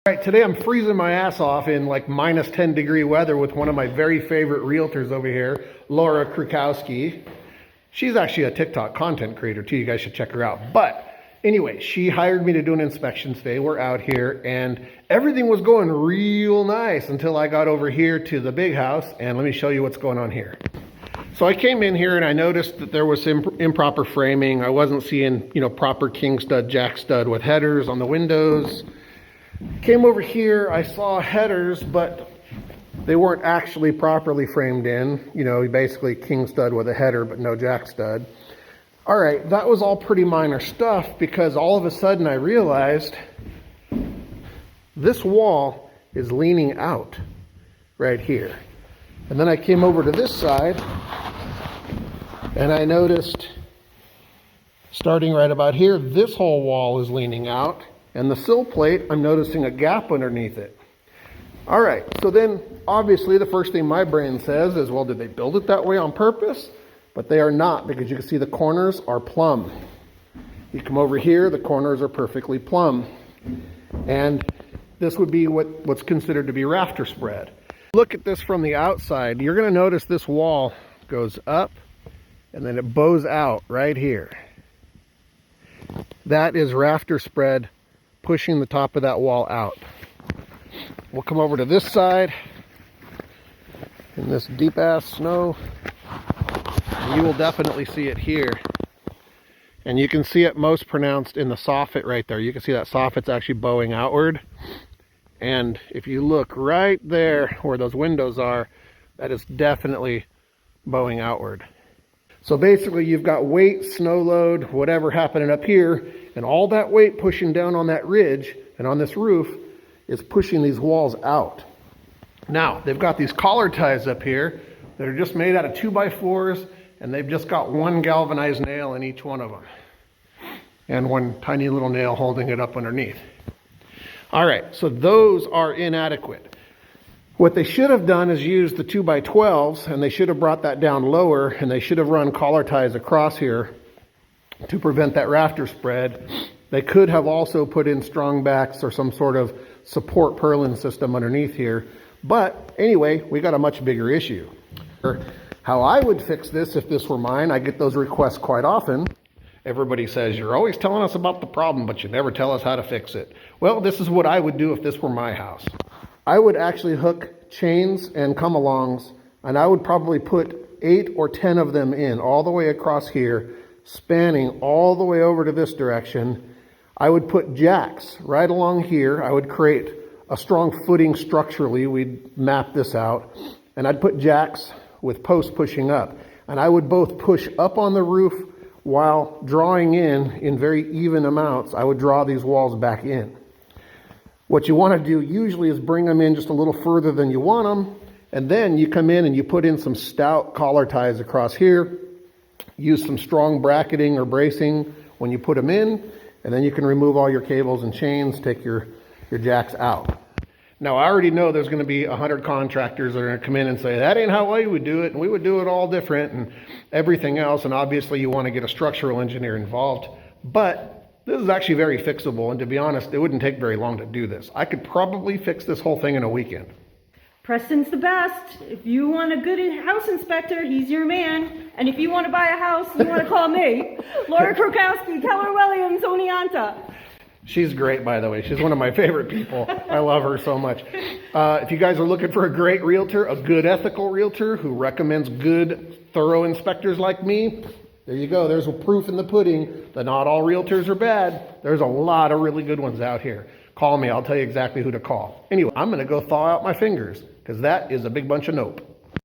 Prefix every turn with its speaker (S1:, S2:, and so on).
S1: All right, today I'm freezing my ass off in like minus 10-degree weather with one of my very favorite realtors over here, Laura Krukowski. She's actually a TikTok content creator too. You guys should check her out. But anyway, she hired me to do an inspection today. We're out here and everything was going real nice until I got over here to the big house, and let me show you what's going on here. So I came in here and I noticed that there was some improper framing. I wasn't seeing, proper king stud, jack stud with headers on the windows. Came over here, I saw headers, but they weren't actually properly framed in. Basically king stud with a header, but no jack stud. All right, that was all pretty minor stuff, because all of a sudden I realized this wall is leaning out right here. And then I came over to this side and I noticed, starting right about here, this whole wall is leaning out. And the sill plate, I'm noticing a gap underneath it. All right, so then obviously the first thing my brain says is, well, did they build it that way on purpose? But they are not, because you can see the corners are plumb. You come over here, the corners are perfectly plumb. And this would be what's considered to be rafter spread. Look at this from the outside. You're gonna notice this wall goes up and then it bows out right here. That is rafter spread, pushing the top of that wall out. We'll come over to this side in this deep ass snow. You will definitely see it here. And you can see it most pronounced in the soffit right there. You can see that soffit's actually bowing outward. And if you look right there where those windows are, that is definitely bowing outward. So basically you've got weight, snow load, whatever happening up here, and all that weight pushing down on that ridge and on this roof is pushing these walls out. Now, they've got these collar ties up here that are just made out of 2x4s, and they've just got one galvanized nail in each one of them. And one tiny little nail holding it up underneath. All right, so those are inadequate. What they should have done is use the 2x12s, and they should have brought that down lower, and they should have run collar ties across here to prevent that rafter spread. They could have also put in strong backs or some sort of support purlin system underneath here. But anyway, we got a much bigger issue. How I would fix this if this were mine, I get those requests quite often. Everybody says, you're always telling us about the problem, but you never tell us how to fix it. Well, this is what I would do if this were my house. I would actually hook chains and come-alongs, and I would probably put 8 or 10 of them in all the way across here, spanning all the way over to this direction. I would put jacks right along here. I would create a strong footing structurally. We'd map this out. And I'd put jacks with posts pushing up. And I would both push up on the roof while drawing in very even amounts. I would draw these walls back in. What you want to do usually is bring them in just a little further than you want them. And then you come in and you put in some stout collar ties across here. Use some strong bracketing or bracing when you put them in, and then you can remove all your cables and chains, take your jacks out. Now, I already know there's going to be 100 contractors that are going to come in and say, that ain't how we would do it, and we would do it all different and everything else, and obviously you want to get a structural engineer involved, but this is actually very fixable, and to be honest, it wouldn't take very long to do this. I could probably fix this whole thing in a weekend.
S2: Preston's the best. If you want a good house inspector, he's your man. And if you want to buy a house, you want to call me. Laura Krukowski, Keller Williams, Oneonta.
S1: She's great, by the way. She's one of my favorite people. I love her so much. If you guys are looking for a great realtor, a good ethical realtor who recommends good, thorough inspectors like me, there you go. There's a proof in the pudding that not all realtors are bad. There's a lot of really good ones out here. Call me. I'll tell you exactly who to call. Anyway, I'm going to go thaw out my fingers, because that is a big bunch of nope.